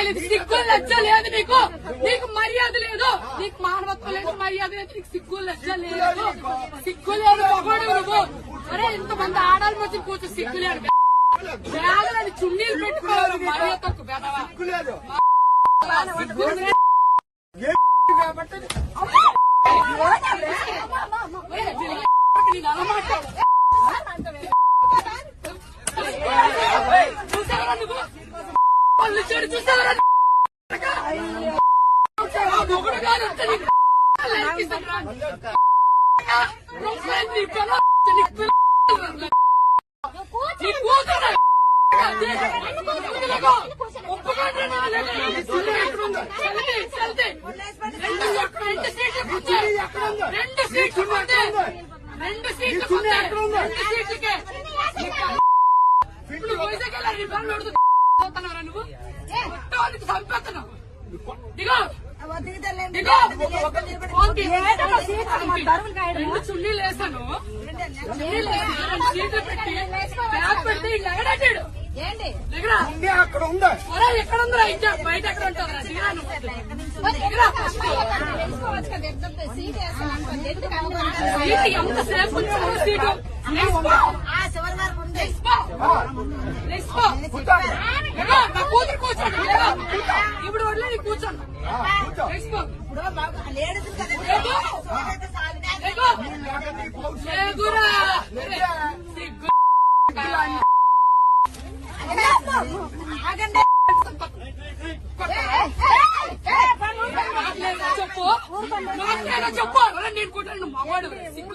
నీకు సిగ్గు లజ్జ లేదు, నీకు మర్యాద లేదు, నీకు మానవత్వం లేదు, మర్యాద లేదు, నీకు సిగ్గు లజ్జ లేదు, సిగ్గు లేదు ఒకడు నువ్వు. అరే ఇంతమంది ఆడాలి మధ్య కూర్చో సిగ్గు లేదు. బ్యాగులని చున్నీలు పెట్టుకోవాలి మర్యాద తక్కువ బెదవా. చూసావరా నువ్వు పళ్ళు చెడు చూసావరా ఒకడు కాదు రెండు సీట్లకే నువ్వు చంపేస్తున్నావు. దిగో రెండు చున్నీలు వేసాను, సీట్లు పెట్టి బ్యాగ్ పెడితే ఎగడాడు. ఎక్కడ ఉందా ఇంకా బయట ఎక్కడ ఉంటుందా? ఎంతసేపు సీటు నా కూతురు కూర్చోండి, ఇప్పుడు వదిలే కూర్చోండి. చెప్పు నేను కూడా మగవాడు సిగ్గు